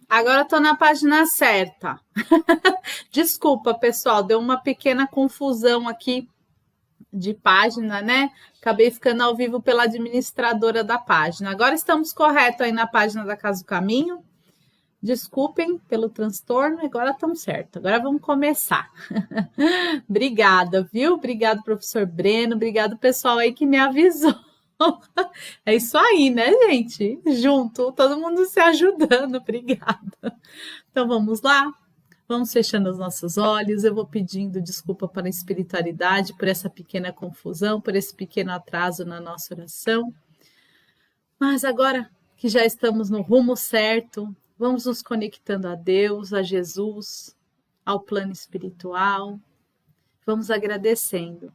Agora eu tô na página certa. Desculpa, pessoal, deu uma pequena confusão aqui de página, né? Acabei ficando ao vivo pela administradora da página. Agora estamos corretos aí na página da Casa do Caminho. Desculpem pelo transtorno, agora estamos certos. Agora vamos começar. Obrigada, viu? Obrigado, professor Breno. Obrigado, pessoal aí que me avisou. É isso aí, né, gente? Junto, todo mundo se ajudando. Obrigada. Então vamos lá? Vamos fechando os nossos olhos. Eu vou pedindo desculpa para a espiritualidade por essa pequena confusão, por esse pequeno atraso na nossa oração. Mas agora que já estamos no rumo certo, vamos nos conectando a Deus, a Jesus, ao plano espiritual. Vamos agradecendo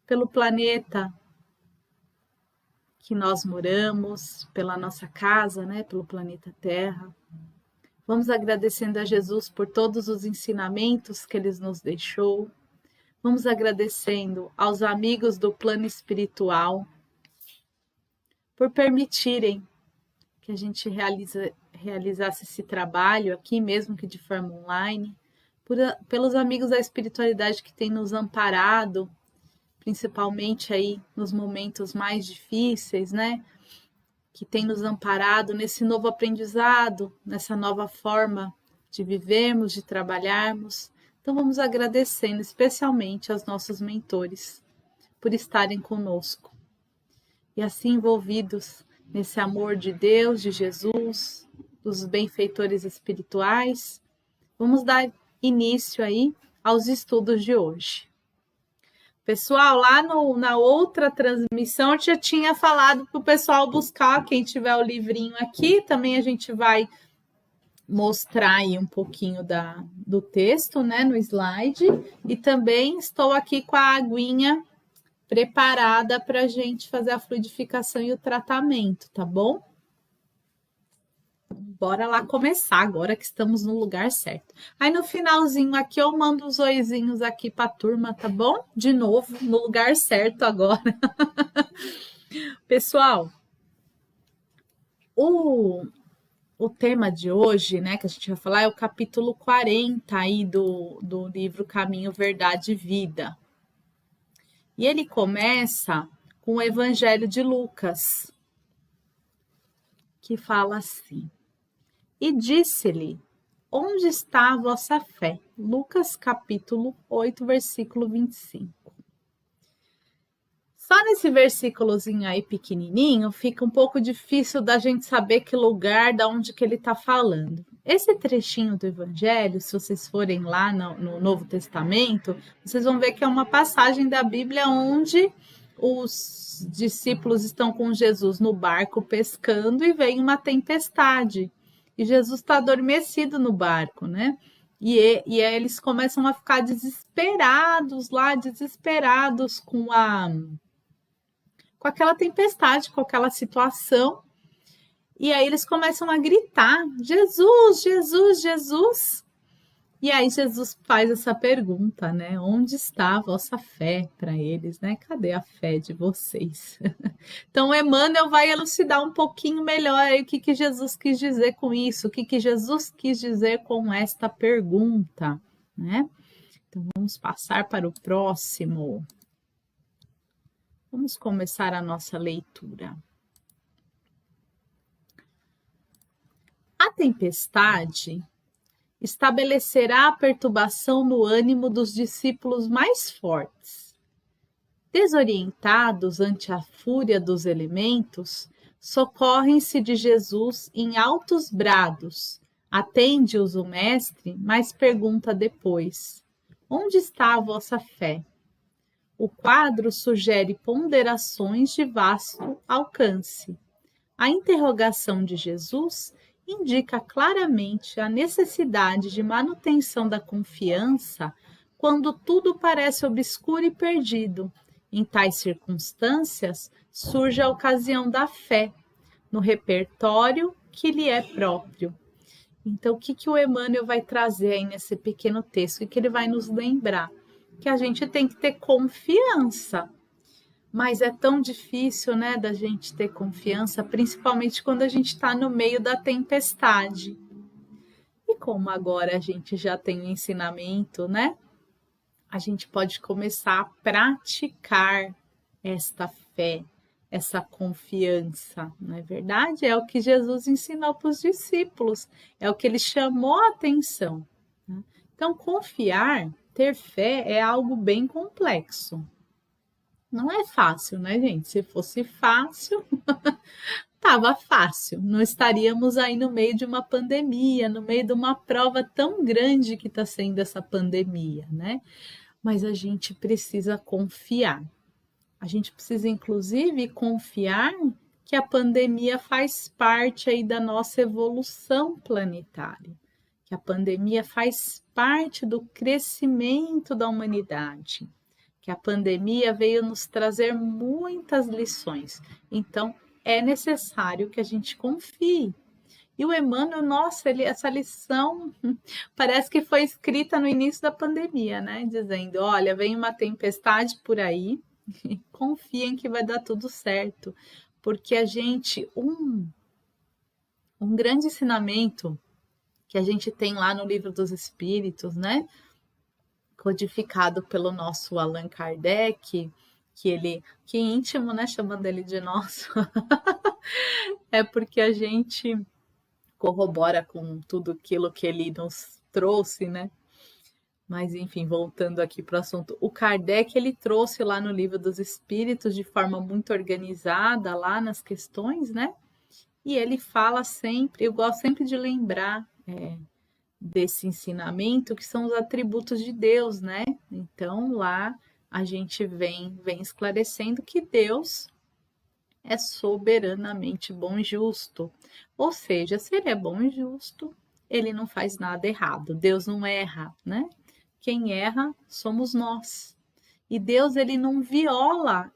pelo planeta que nós moramos, pela nossa casa, né, pelo planeta Terra. Vamos agradecendo a Jesus por todos os ensinamentos que ele nos deixou. Vamos agradecendo aos amigos do plano espiritual por permitirem que a gente realizasse esse trabalho aqui, mesmo que de forma online, pelos amigos da espiritualidade que têm nos amparado, principalmente aí nos momentos mais difíceis, né? Que tem nos amparado nesse novo aprendizado, nessa nova forma de vivermos, de trabalharmos. Então vamos agradecendo especialmente aos nossos mentores por estarem conosco. E assim envolvidos nesse amor de Deus, de Jesus, dos benfeitores espirituais, vamos dar início aí aos estudos de hoje. Pessoal, lá na outra transmissão eu já tinha falado para o pessoal buscar, quem tiver o livrinho aqui, também a gente vai mostrar aí um pouquinho do texto, né, no slide, e também estou aqui com a aguinha preparada para a gente fazer a fluidificação e o tratamento, tá bom? Bora lá começar agora que estamos no lugar certo. Aí no finalzinho aqui eu mando os oizinhos aqui para a turma, tá bom? De novo, no lugar certo agora. Pessoal, o tema de hoje, né, que a gente vai falar é o capítulo 40 aí do livro Caminho, Verdade e Vida. E ele começa com o Evangelho de Lucas, que fala assim: E disse-lhe, onde está a vossa fé? Lucas capítulo 8, versículo 25. Só nesse versículozinho aí pequenininho, fica um pouco difícil da gente saber que lugar, da onde que ele está falando. Esse trechinho do Evangelho, se vocês forem lá no Novo Testamento, vocês vão ver que é uma passagem da Bíblia onde os discípulos estão com Jesus no barco pescando e vem uma tempestade. E Jesus está adormecido no barco, né? E aí eles começam a ficar desesperados lá, desesperados com aquela tempestade, com aquela situação. E aí eles começam a gritar: Jesus, Jesus, Jesus. E aí Jesus faz essa pergunta, né? Onde está a vossa fé para eles, né? Cadê a fé de vocês? Então, Emmanuel vai elucidar um pouquinho melhor aí o que Jesus quis dizer com isso, o que Jesus quis dizer com esta pergunta, né? Então, vamos passar para o próximo. Vamos começar a nossa leitura. A tempestade estabelecerá a perturbação no ânimo dos discípulos mais fortes. Desorientados ante a fúria dos elementos, socorrem-se de Jesus em altos brados. Atende-os o mestre, mas pergunta depois: onde está a vossa fé? O quadro sugere ponderações de vasto alcance. A interrogação de Jesus indica claramente a necessidade de manutenção da confiança quando tudo parece obscuro e perdido. Em tais circunstâncias, surge a ocasião da fé, no repertório que lhe é próprio. Então, o que o Emmanuel vai trazer aí nesse pequeno texto? O que ele vai nos lembrar? Que a gente tem que ter confiança. Mas é tão difícil, né, da gente ter confiança, principalmente quando a gente está no meio da tempestade. E como agora a gente já tem o ensinamento, né? A gente pode começar a praticar esta fé, essa confiança, não é verdade? É o que Jesus ensinou para os discípulos, é o que ele chamou a atenção, né? Então, confiar, ter fé é algo bem complexo. Não é fácil, né, gente? Se fosse fácil, tava fácil. Não estaríamos aí no meio de uma pandemia, no meio de uma prova tão grande que está sendo essa pandemia, né? Mas a gente precisa confiar. A gente precisa, inclusive, confiar que a pandemia faz parte aí da nossa evolução planetária, que a pandemia faz parte do crescimento da humanidade, que a pandemia veio nos trazer muitas lições. Então, é necessário que a gente confie. E o Emmanuel, nossa, essa lição parece que foi escrita no início da pandemia, né? Dizendo, olha, vem uma tempestade por aí, confiem que vai dar tudo certo. Porque a gente, um grande ensinamento que a gente tem lá no Livro dos Espíritos, né? Codificado pelo nosso Allan Kardec, que íntimo, né? Chamando ele de nosso, é porque a gente corrobora com tudo aquilo que ele nos trouxe, né? Mas, enfim, voltando aqui para o assunto, o Kardec, ele trouxe lá no Livro dos Espíritos, de forma muito organizada, lá nas questões, né? E ele fala sempre, eu gosto sempre de lembrar desse ensinamento, que são os atributos de Deus, né? Então, lá a gente vem esclarecendo que Deus é soberanamente bom e justo. Ou seja, se ele é bom e justo, ele não faz nada errado. Deus não erra, né? Quem erra somos nós. E Deus, ele não viola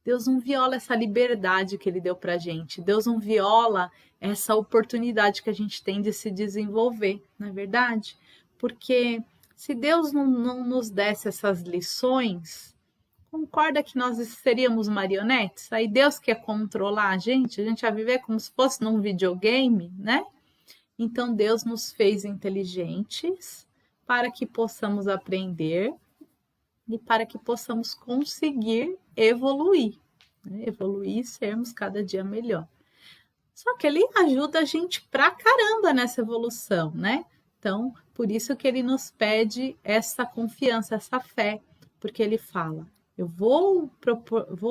Deus não viola essa liberdade que ele deu pra gente. Deus não viola essa oportunidade que a gente tem de se desenvolver, não é verdade? Porque se Deus não nos desse essas lições, concorda que nós seríamos marionetes? Aí Deus quer controlar a gente vai viver como se fosse num videogame, né? Então Deus nos fez inteligentes para que possamos aprender e para que possamos conseguir evoluir, né? Evoluir e sermos cada dia melhor. Só que ele ajuda a gente pra caramba nessa evolução, né? Então, por isso que ele nos pede essa confiança, essa fé, porque ele fala, eu vou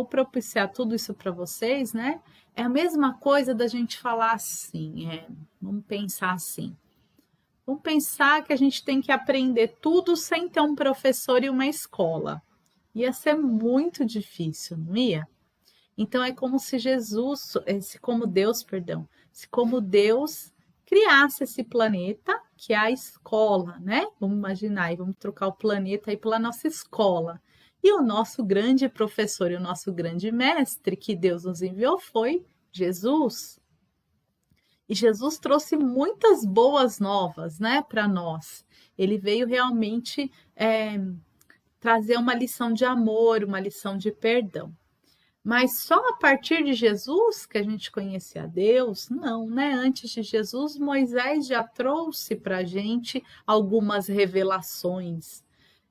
propiciar tudo isso para vocês, né? É a mesma coisa da gente falar assim, vamos pensar assim. Vamos pensar que a gente tem que aprender tudo sem ter um professor e uma escola. Ia ser muito difícil, não ia? Então é como se se como Deus criasse esse planeta, que é a escola, né? Vamos imaginar, e vamos trocar o planeta aí pela nossa escola. E o nosso grande professor e o nosso grande mestre que Deus nos enviou foi Jesus. E Jesus trouxe muitas boas novas, né, para nós. Ele veio realmente trazer uma lição de amor, uma lição de perdão. Mas só a partir de Jesus que a gente conhecia a Deus? Não, né? Antes de Jesus, Moisés já trouxe para a gente algumas revelações.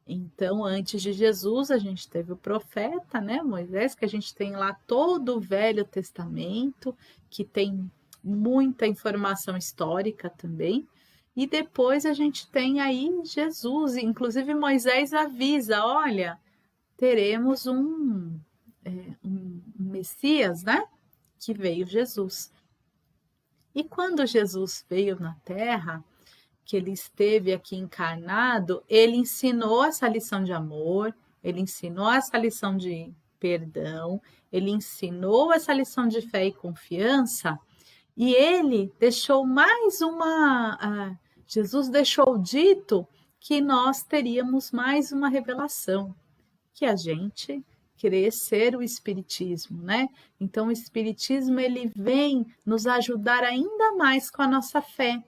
Então, antes de Jesus, a gente teve o profeta, né, Moisés, que a gente tem lá todo o Velho Testamento, que tem muita informação histórica também. E depois a gente tem aí Jesus, inclusive Moisés avisa, olha, teremos um Messias, né? Que veio Jesus. E quando Jesus veio na Terra, que ele esteve aqui encarnado, ele ensinou essa lição de amor, ele ensinou essa lição de perdão, ele ensinou essa lição de fé e confiança, e ele deixou mais uma. Jesus deixou dito que nós teríamos mais uma revelação, que a gente crescer o espiritismo, né? Então o espiritismo ele vem nos ajudar ainda mais com a nossa fé,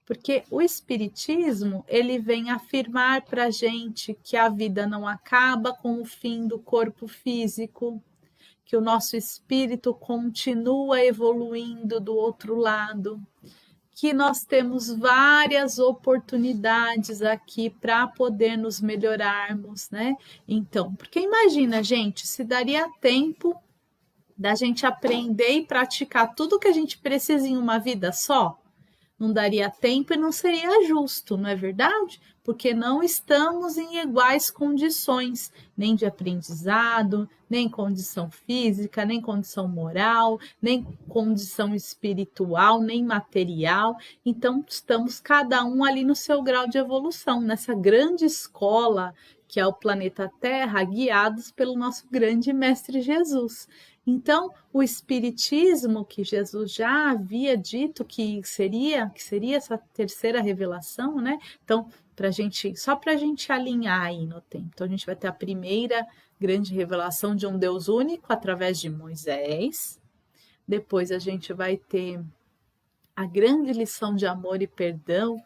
Porque o Espiritismo, ele vem afirmar para a gente que a vida não acaba com o fim do corpo físico, que o nosso espírito continua evoluindo do outro lado, que nós temos várias oportunidades aqui para poder nos melhorarmos, né? Então, porque imagina, gente, se daria tempo da gente aprender e praticar tudo que a gente precisa em uma vida só? Não daria tempo e não seria justo, não é verdade? Porque não estamos em iguais condições, nem de aprendizado, nem condição física, nem condição moral, nem condição espiritual, nem material. Então, estamos cada um ali no seu grau de evolução, nessa grande escola que é o planeta Terra, guiados pelo nosso grande Mestre Jesus. Então, o Espiritismo, que Jesus já havia dito que seria essa terceira revelação, né? Então, só para a gente alinhar aí no tempo. Então, a gente vai ter a primeira grande revelação de um Deus único através de Moisés. Depois a gente vai ter a grande lição de amor e perdão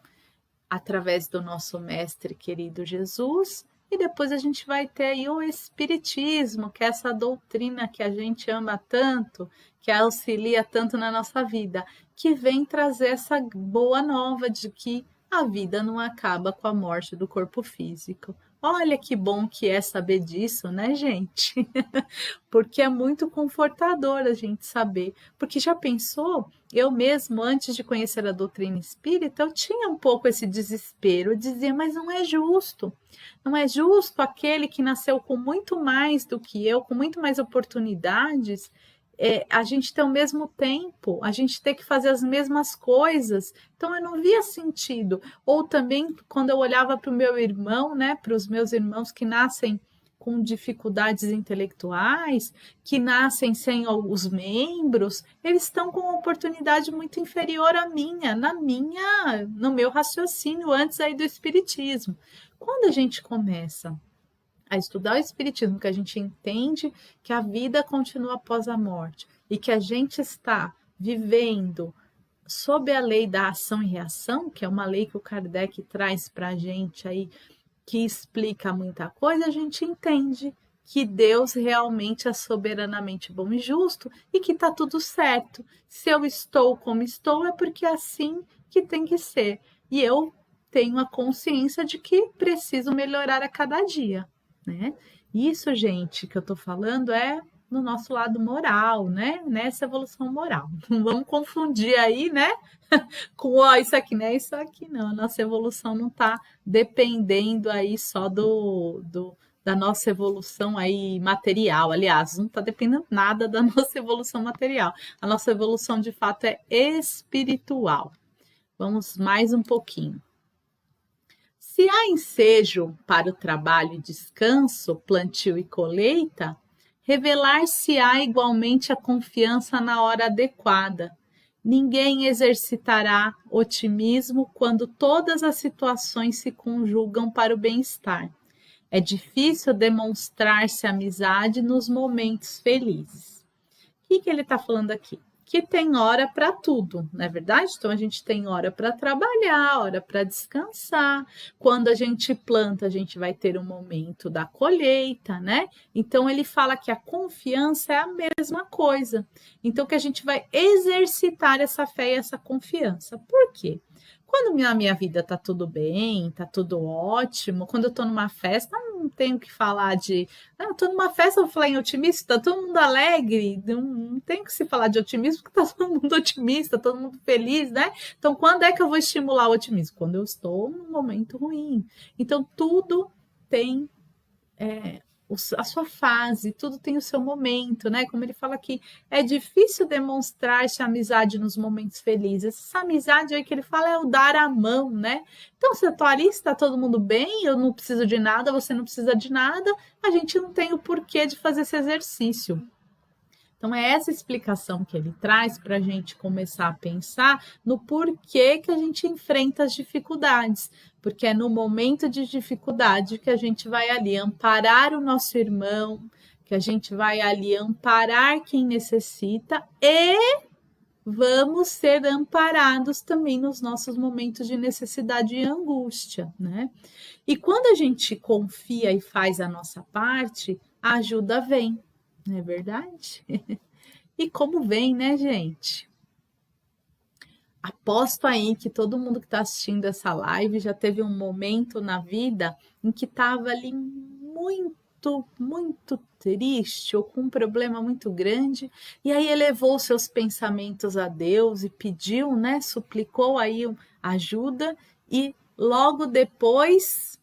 através do nosso mestre querido Jesus. E depois a gente vai ter aí o Espiritismo, que é essa doutrina que a gente ama tanto, que auxilia tanto na nossa vida, que vem trazer essa boa nova de que a vida não acaba com a morte do corpo físico. Olha que bom que é saber disso, né, gente? Porque é muito confortador a gente saber. Porque já pensou? Eu mesmo, antes de conhecer a doutrina espírita, eu tinha um pouco esse desespero. Eu dizia, mas não é justo. Não é justo aquele que nasceu com muito mais do que eu, com muito mais oportunidades, a gente ter o mesmo tempo, a gente ter que fazer as mesmas coisas. Então, eu não via sentido. Ou também, quando eu olhava para o meu irmão, né, para os meus irmãos que nascem com dificuldades intelectuais, que nascem sem os membros, eles estão com uma oportunidade muito inferior à minha, no meu raciocínio antes aí do Espiritismo. Quando a gente começa a estudar o Espiritismo, que a gente entende que a vida continua após a morte e que a gente está vivendo sob a lei da ação e reação, que é uma lei que o Kardec traz para a gente aí, que explica muita coisa, a gente entende que Deus realmente é soberanamente bom e justo e que está tudo certo. Se eu estou como estou, é porque é assim que tem que ser. E eu tenho a consciência de que preciso melhorar a cada dia, né? Isso, gente, que eu estou falando é no nosso lado moral, né? Nessa evolução moral. Não vamos confundir aí, né? Com isso aqui, não é isso aqui, não. A nossa evolução não está dependendo aí só da nossa evolução aí material. Aliás, não está dependendo nada da nossa evolução material. A nossa evolução, de fato, é espiritual. Vamos mais um pouquinho. Se há ensejo para o trabalho e descanso, plantio e colheita, revelar-se-á igualmente a confiança na hora adequada. Ninguém exercitará otimismo quando todas as situações se conjugam para o bem-estar. É difícil demonstrar-se amizade nos momentos felizes. O que ele está falando aqui? Que tem hora para tudo, não é verdade? Então, a gente tem hora para trabalhar, hora para descansar. Quando a gente planta, a gente vai ter um momento da colheita, né? Então, ele fala que a confiança é a mesma coisa. Então, que a gente vai exercitar essa fé e essa confiança. Por quê? Quando na minha vida tá tudo bem, tá tudo ótimo, quando eu tô numa festa, não tenho que falar de... eu tô numa festa, eu vou falar em otimismo, tá todo mundo alegre, não tem que se falar de otimismo, porque tá todo mundo otimista, todo mundo feliz, né? Então, quando é que eu vou estimular o otimismo? Quando eu estou num momento ruim. Então, tudo tem... a sua fase, tudo tem o seu momento, né? Como ele fala aqui, é difícil demonstrar-se amizade nos momentos felizes. Essa amizade aí que ele fala é o dar a mão, né? Então, se eu tô ali, está todo mundo bem, eu não preciso de nada, você não precisa de nada, a gente não tem o porquê de fazer esse exercício. Então, é essa explicação que ele traz para a gente começar a pensar no porquê que a gente enfrenta as dificuldades. Porque é no momento de dificuldade que a gente vai ali amparar o nosso irmão, que a gente vai ali amparar quem necessita e vamos ser amparados também nos nossos momentos de necessidade e angústia, né? E quando a gente confia e faz a nossa parte, a ajuda vem, não é verdade? E como vem, né, gente? Aposto aí que todo mundo que está assistindo essa live já teve um momento na vida em que estava ali muito triste ou com um problema muito grande, e aí elevou seus pensamentos a Deus e pediu, né, suplicou aí ajuda, e logo depois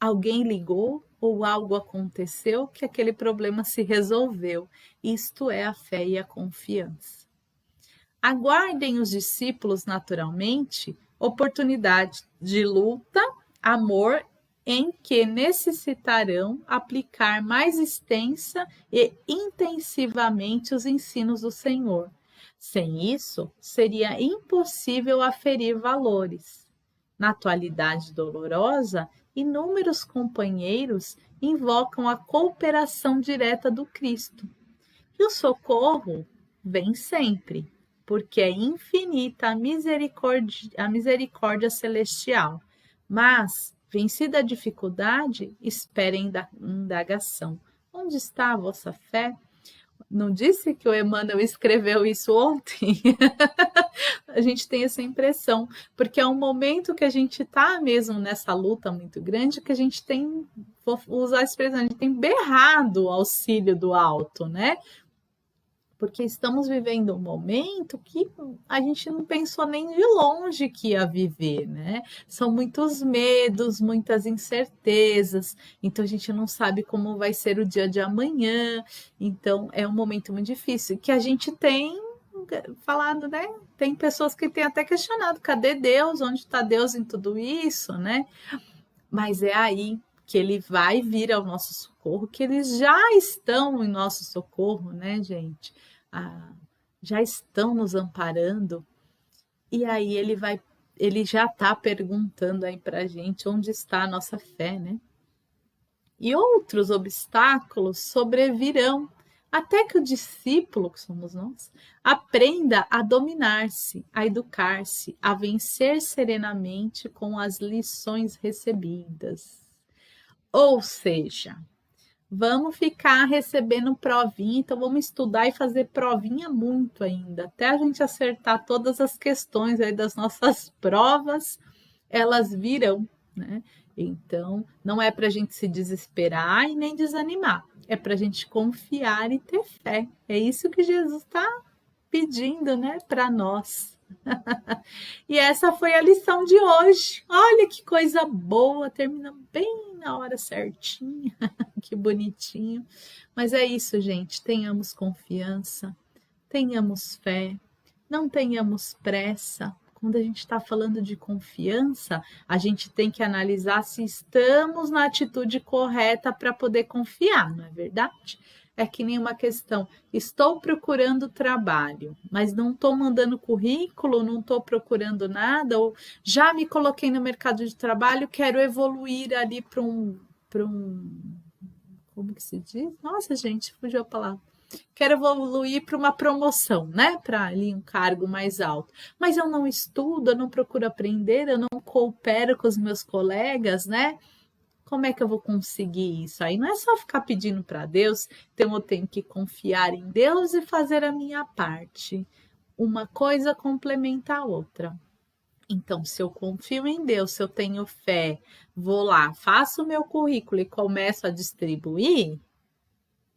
alguém ligou ou algo aconteceu que aquele problema se resolveu. Isto é a fé e a confiança. Aguardem os discípulos naturalmente oportunidade de luta, amor, em que necessitarão aplicar mais extensa e intensivamente os ensinos do Senhor. Sem isso, seria impossível aferir valores. Na atualidade dolorosa, inúmeros companheiros invocam a cooperação direta do Cristo. E o socorro vem sempre, porque é infinita a misericórdia celestial. Mas, vencida a dificuldade, esperem da indagação. Onde está a vossa fé? Não disse que o Emmanuel escreveu isso ontem? A gente tem essa impressão, porque é um momento que a gente está mesmo nessa luta muito grande, que a gente tem, vou usar a expressão, a gente tem berrado o auxílio do alto, né? Porque estamos vivendo um momento que a gente não pensou nem de longe que ia viver, né? São muitos medos, muitas incertezas, então a gente não sabe como vai ser o dia de amanhã, então é um momento muito difícil, que a gente tem falado, né? Tem pessoas que têm até questionado, cadê Deus? Onde está Deus em tudo isso, né? Mas é aí que ele vai vir ao nosso socorro, que eles já estão em nosso socorro, né, gente? Já estão nos amparando. E aí ele já está perguntando aí para a gente onde está a nossa fé, né? E outros obstáculos sobrevirão, até que o discípulo, que somos nós, aprenda a dominar-se, a educar-se, a vencer serenamente com as lições recebidas. Ou seja, vamos ficar recebendo provinha, então vamos estudar e fazer provinha muito ainda, até a gente acertar todas as questões aí das nossas provas, elas virão, né? Então, não é para a gente se desesperar e nem desanimar, é para a gente confiar e ter fé. É isso que Jesus está pedindo, né, para nós. E essa foi a lição de hoje. Olha que coisa boa, termina bem na hora certinha, que bonitinho. Mas é isso, gente. Tenhamos confiança, tenhamos fé, não tenhamos pressa. Quando a gente está falando de confiança, a gente tem que analisar se estamos na atitude correta para poder confiar, não é verdade? É que nem uma questão, estou procurando trabalho, mas não estou mandando currículo, não estou procurando nada, ou já me coloquei no mercado de trabalho, quero evoluir ali para um, como que se diz? Nossa, gente, fugiu a palavra. Quero evoluir para uma promoção, né? Para ali um cargo mais alto. Mas eu não estudo, eu não procuro aprender, eu não coopero com os meus colegas, né? Como é que eu vou conseguir isso? Aí não é só ficar pedindo para Deus, então eu tenho que confiar em Deus e fazer a minha parte. Uma coisa complementa a outra. Então, se eu confio em Deus, se eu tenho fé, vou lá, faço o meu currículo e começo a distribuir,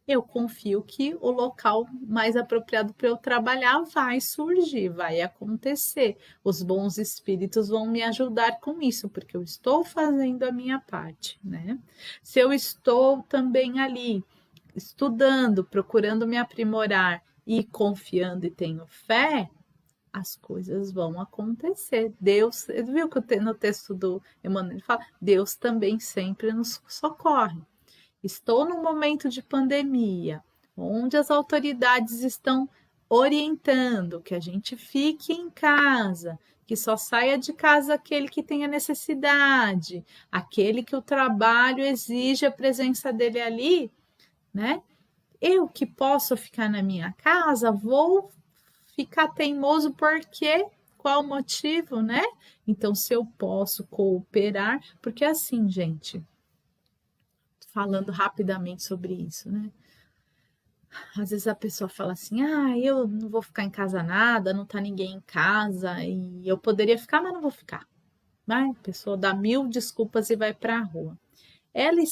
eu confio que o local mais apropriado para eu trabalhar vai surgir, vai acontecer. Os bons espíritos vão me ajudar com isso, porque eu estou fazendo a minha parte, né? Se eu estou também ali estudando, procurando me aprimorar e confiando e tenho fé, as coisas vão acontecer. Deus, viu que no texto do Emmanuel ele fala, Deus também sempre nos socorre. Estou num momento de pandemia, onde as autoridades estão orientando que a gente fique em casa, que só saia de casa aquele que tenha necessidade, aquele que o trabalho exige a presença dele ali, né? Eu que posso ficar na minha casa, vou ficar teimoso por quê? Qual o motivo, né? Então, se eu posso cooperar, porque assim, gente, falando rapidamente sobre isso, né? Às vezes a pessoa fala assim: ah, eu não vou ficar em casa nada, não tá ninguém em casa, e eu poderia ficar, mas não vou ficar. Vai, a pessoa dá 1000 desculpas e vai para a rua. Ela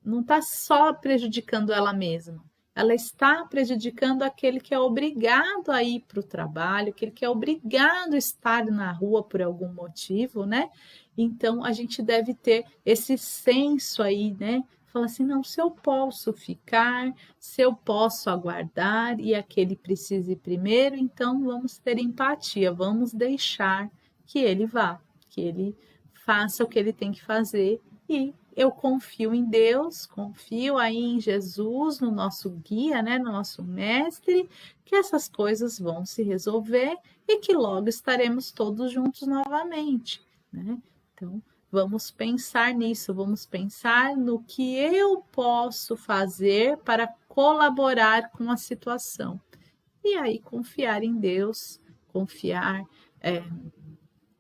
não está só prejudicando ela mesma, ela está prejudicando aquele que é obrigado a ir para o trabalho, aquele que é obrigado a estar na rua por algum motivo, né? Então a gente deve ter esse senso aí, né? Fala assim, não, se eu posso ficar, se eu posso aguardar e aquele precisa ir primeiro, então vamos ter empatia, vamos deixar que ele vá, que ele faça o que ele tem que fazer e eu confio em Deus, confio aí em Jesus, no nosso guia, né, no nosso mestre, que essas coisas vão se resolver e que logo estaremos todos juntos novamente, né? Então, vamos pensar nisso, vamos pensar no que eu posso fazer para colaborar com a situação. E aí confiar em Deus, confiar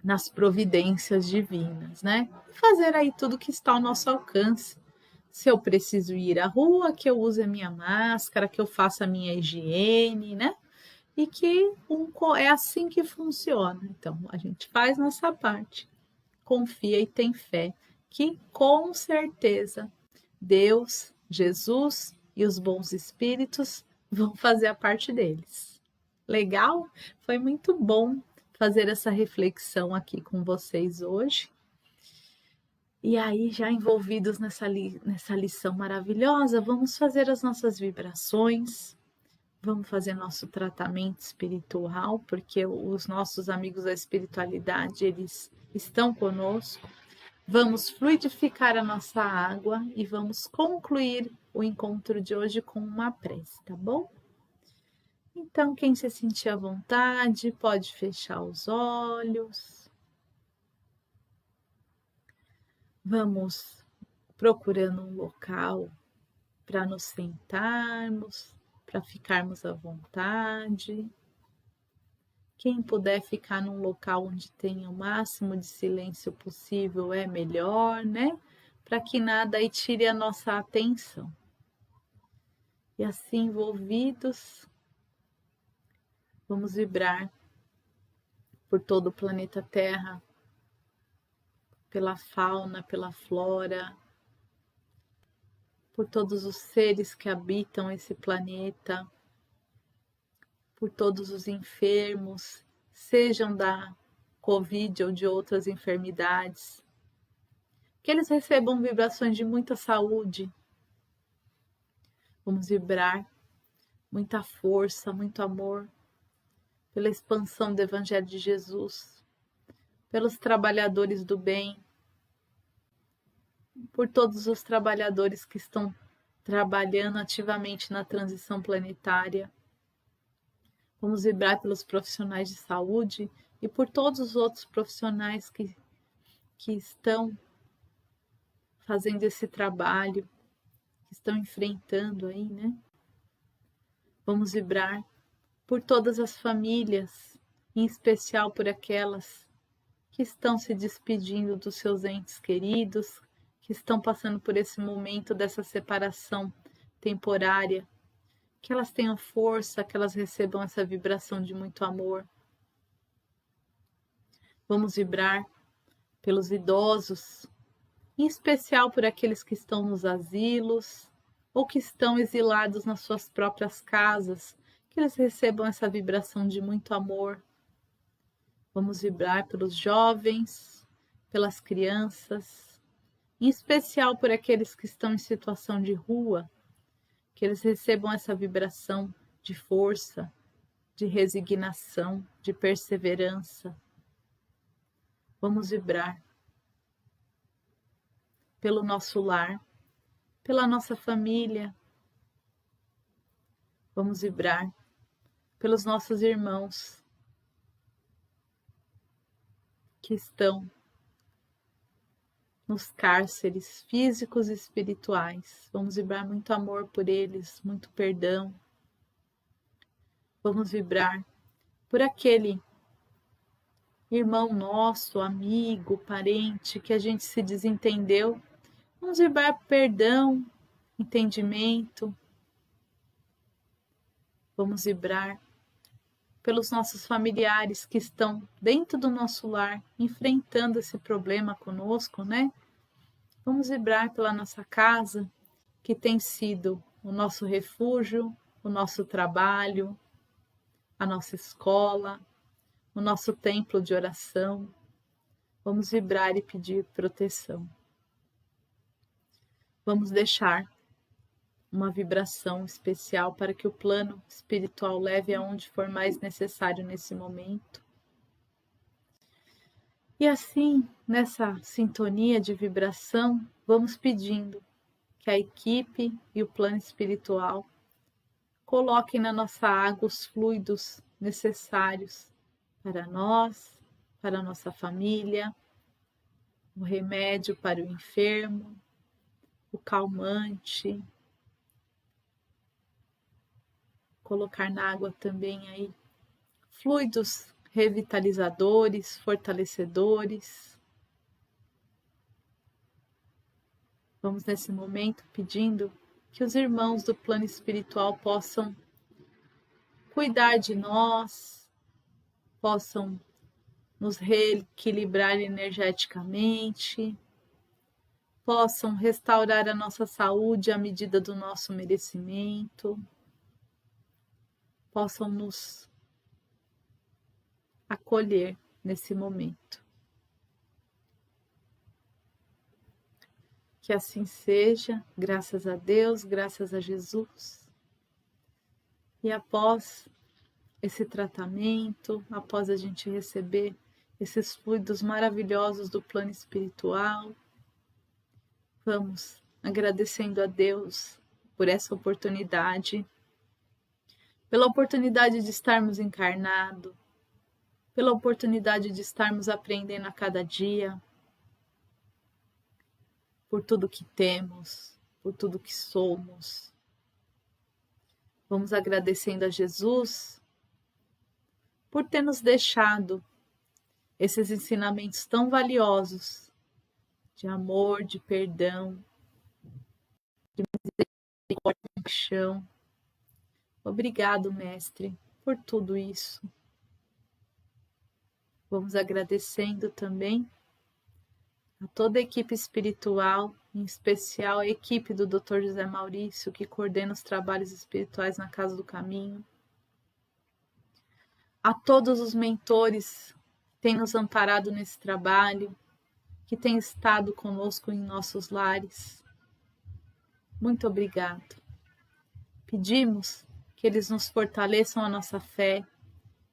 nas providências divinas, né? Fazer aí tudo que está ao nosso alcance. Se eu preciso ir à rua, que eu use a minha máscara, que eu faça a minha higiene, né? E que é assim que funciona. Então, a gente faz nossa parte, confia e tem fé, que com certeza Deus, Jesus e os bons espíritos vão fazer a parte deles. Legal? Foi muito bom fazer essa reflexão aqui com vocês hoje. E aí, já envolvidos nessa lição maravilhosa, vamos fazer as nossas vibrações, vamos fazer nosso tratamento espiritual, porque os nossos amigos da espiritualidade, eles estão conosco. Vamos fluidificar a nossa água e vamos concluir o encontro de hoje com uma prece, tá bom? Então, quem se sentir à vontade, pode fechar os olhos. Vamos procurando um local para nos sentarmos, para ficarmos à vontade. Quem puder ficar num local onde tenha o máximo de silêncio possível é melhor, né? Para que nada aí tire a nossa atenção. E assim, envolvidos, vamos vibrar por todo o planeta Terra, pela fauna, pela flora, por todos os seres que habitam esse planeta, por todos os enfermos, sejam da Covid ou de outras enfermidades, que eles recebam vibrações de muita saúde. Vamos vibrar muita força, muito amor, pela expansão do Evangelho de Jesus, pelos trabalhadores do bem, por todos os trabalhadores que estão trabalhando ativamente na transição planetária. Vamos vibrar pelos profissionais de saúde e por todos os outros profissionais que estão fazendo esse trabalho, que estão enfrentando aí, né? Vamos vibrar por todas as famílias, em especial por aquelas que estão se despedindo dos seus entes queridos, que estão passando por esse momento dessa separação temporária, que elas tenham força, que elas recebam essa vibração de muito amor. Vamos vibrar pelos idosos, em especial por aqueles que estão nos asilos ou que estão exilados nas suas próprias casas, que eles recebam essa vibração de muito amor. Vamos vibrar pelos jovens, pelas crianças, em especial por aqueles que estão em situação de rua, que eles recebam essa vibração de força, de resignação, de perseverança. Vamos vibrar pelo nosso lar, pela nossa família. Vamos vibrar pelos nossos irmãos que estão nos cárceres físicos e espirituais. Vamos vibrar muito amor por eles, muito perdão. Vamos vibrar por aquele irmão nosso, amigo, parente, que a gente se desentendeu. Vamos vibrar perdão, entendimento. Vamos vibrar pelos nossos familiares que estão dentro do nosso lar, enfrentando esse problema conosco, né? Vamos vibrar pela nossa casa, que tem sido o nosso refúgio, o nosso trabalho, a nossa escola, o nosso templo de oração. Vamos vibrar e pedir proteção. Vamos deixar uma vibração especial para que o plano espiritual leve aonde for mais necessário nesse momento. E assim, nessa sintonia de vibração, vamos pedindo que a equipe e o plano espiritual coloquem na nossa água os fluidos necessários para nós, para a nossa família, o remédio para o enfermo, o calmante. Colocar na água também aí fluidos revitalizadores, fortalecedores. Vamos nesse momento pedindo que os irmãos do plano espiritual possam cuidar de nós, possam nos reequilibrar energeticamente, possam restaurar a nossa saúde à medida do nosso merecimento, possam nos acolher nesse momento. Que assim seja, graças a Deus, graças a Jesus. E após esse tratamento, após a gente receber esses fluidos maravilhosos do plano espiritual, vamos agradecendo a Deus por essa oportunidade, pela oportunidade de estarmos encarnados, pela oportunidade de estarmos aprendendo a cada dia, por tudo que temos, por tudo que somos. Vamos agradecendo a Jesus por ter nos deixado esses ensinamentos tão valiosos de amor, de perdão, de misericórdia e compaixão. Obrigado, Mestre, por tudo isso. Vamos agradecendo também a toda a equipe espiritual, em especial a equipe do Dr. José Maurício, que coordena os trabalhos espirituais na Casa do Caminho. A todos os mentores que têm nos amparado nesse trabalho, que têm estado conosco em nossos lares. Muito obrigado. Pedimos que eles nos fortaleçam a nossa fé,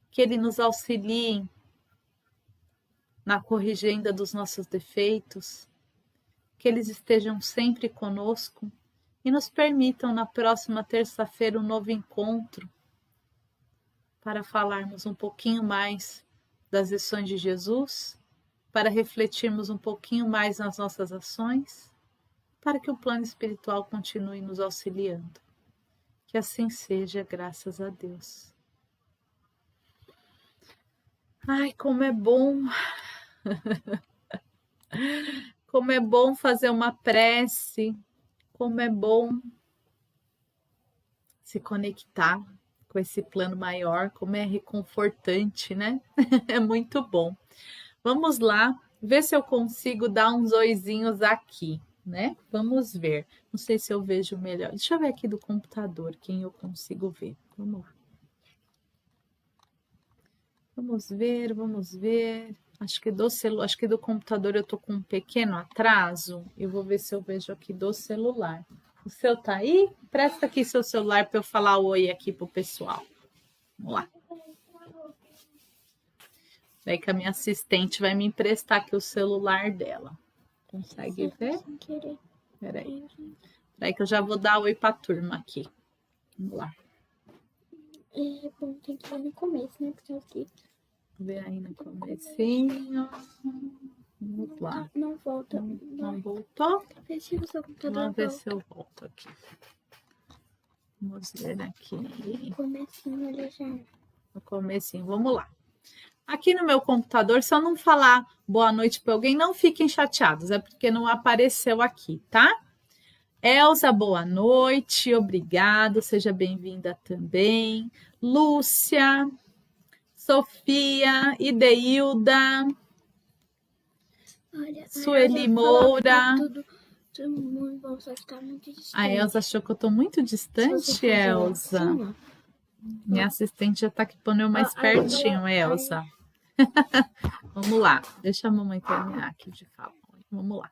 que eles nos auxiliem na corrigenda dos nossos defeitos, que eles estejam sempre conosco e nos permitam na próxima terça-feira um novo encontro para falarmos um pouquinho mais das lições de Jesus, para refletirmos um pouquinho mais nas nossas ações, para que o plano espiritual continue nos auxiliando. Que assim seja, graças a Deus. Ai, como é bom! Como é bom fazer uma prece, como é bom se conectar com esse plano maior, como é reconfortante, né? É muito bom. Vamos lá, ver se eu consigo dar uns oizinhos aqui, né? Vamos ver. Não sei se eu vejo melhor. Deixa eu ver aqui do computador, quem eu consigo ver. Vamos lá. Vamos ver. Acho que do celular, acho que do computador eu tô com um pequeno atraso. Eu vou ver se eu vejo aqui do celular. O seu tá aí? Presta aqui seu celular para eu falar oi aqui pro pessoal. Vamos lá. Daí que a minha assistente vai me emprestar aqui o celular dela. Consegue ver? Peraí. Peraí que eu já vou dar oi pra turma aqui. Vamos lá. É bom, tem que ir no começo, né? Porque aqui. Ver aí no comecinho. Vamos lá. Não volta. Não voltou? Vê se o seu computador Vamos ver volta. se eu volto aqui. Vamos ver aqui. No comecinho ele já. no comecinho. Vamos lá. Aqui no meu computador, se eu não falar boa noite para alguém, não fiquem chateados, é porque não apareceu aqui, tá? Elza, boa noite, obrigado, seja bem-vinda também. Lúcia, Sofia, Ideilda, Olha, Sueli Moura. Tudo muito bom, só que tá muito distante. A Elza achou que eu tô muito distante, Elza. Assim, Minha assistente já tá aqui pondo eu mais pertinho, Elza. Vamos lá, deixa a mamãe terminar aqui de falar. Vamos lá.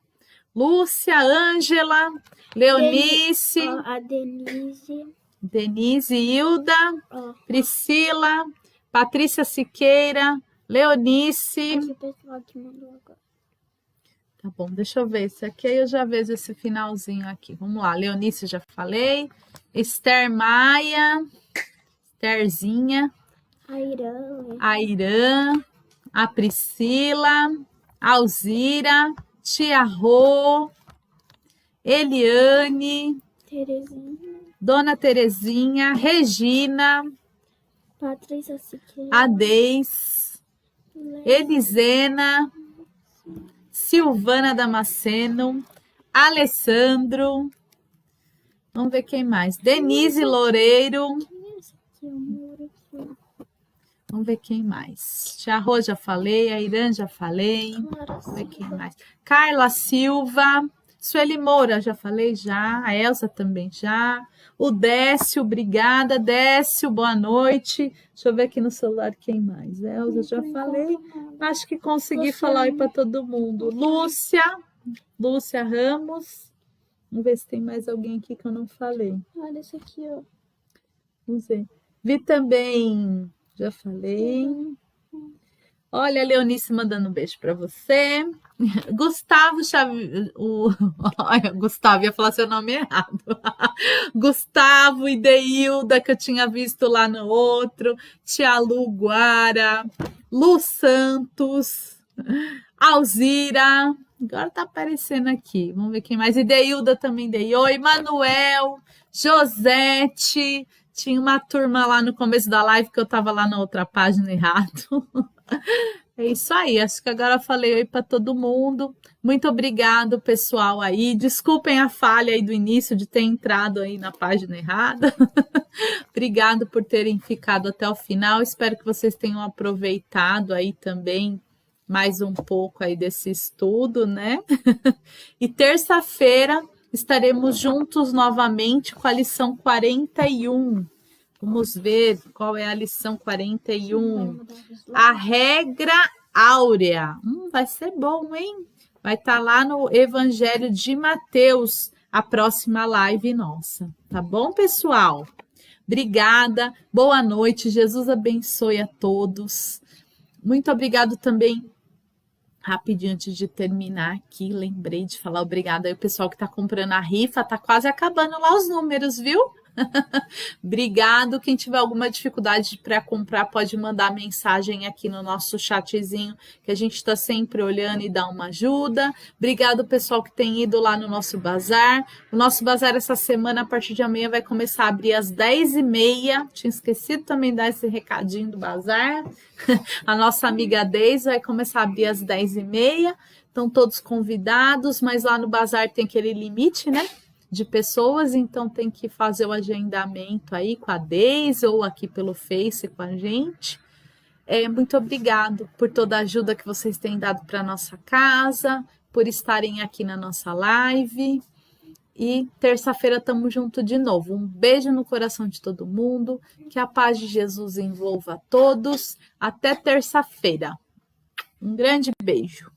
Lúcia, Ângela, Leonice, a Denise, Hilda, Priscila, Patrícia Siqueira, Leonice. Aqui o pessoal que mandou agora. Tá bom, deixa eu ver esse aqui, aí eu já vejo esse finalzinho aqui. Vamos lá, Leonice já falei, Esther Maia, Estherzinha, a Irã, a Priscila, a Alzira, Tia Rô, Eliane, Dona Terezinha, Regina, Patrícia Siqueira, a Deis, Elisena, Silvana Damasceno, Alessandro, vamos ver quem mais, Denise Loureiro, vamos ver quem mais, Tia Rô já falei, a Irã já falei, vamos ver quem mais, Carla Silva, Sueli Moura já falei já, a Elza também já, o Décio, obrigada, Décio, boa noite, deixa eu ver aqui no celular quem mais, Elza já falei, acho que consegui falar aí para todo mundo, Lúcia Ramos, vamos ver se tem mais alguém aqui que eu não falei. Olha esse aqui, ó. Vamos ver. Vi também, já falei. Olha a Leonice mandando um beijo para você. Gustavo Olha, Gustavo, ia falar seu nome errado. Gustavo e Deilda, que eu tinha visto lá no outro. Tia Lu Guara, Lu Santos, Alzira. Agora tá aparecendo aqui. Vamos ver quem mais. E Deilda também dei oi. Manuel, Josete. Tinha uma turma lá no começo da live que eu tava lá na outra página errado. É isso aí, acho que agora eu falei oi para todo mundo. Muito obrigado, pessoal aí. Desculpem a falha aí do início de ter entrado aí na página errada. Obrigado por terem ficado até o final. Espero que vocês tenham aproveitado aí também mais um pouco aí desse estudo, né? E terça-feira estaremos juntos novamente com a lição 41. Vamos ver qual é a lição 41. A regra áurea. Vai ser bom, hein? Vai estar lá no Evangelho de Mateus, a próxima live nossa. Tá bom, pessoal? Obrigada. Boa noite. Jesus abençoe a todos. Muito obrigado também. Rapidinho, antes de terminar aqui, lembrei de falar obrigada aí o pessoal que está comprando a rifa. Tá quase acabando lá os números, viu? Obrigado. Quem tiver alguma dificuldade para comprar, pode mandar mensagem aqui no nosso chatzinho, que a gente está sempre olhando e dá uma ajuda. Obrigado, pessoal que tem ido lá no nosso bazar. O nosso bazar essa semana, a partir de amanhã, vai começar a abrir às 10h30. Tinha esquecido também de dar esse recadinho do bazar. A nossa amiga Deise vai começar a abrir às 10h30. Estão todos convidados, mas lá no bazar tem aquele limite, né? De pessoas, então tem que fazer o agendamento aí com a Deise ou aqui pelo Face com a gente. Muito obrigado por toda a ajuda que vocês têm dado para nossa casa, por estarem aqui na nossa live. E terça-feira estamos juntos de novo. Um beijo no coração de todo mundo, que a paz de Jesus envolva a todos. Até terça-feira. Um grande beijo.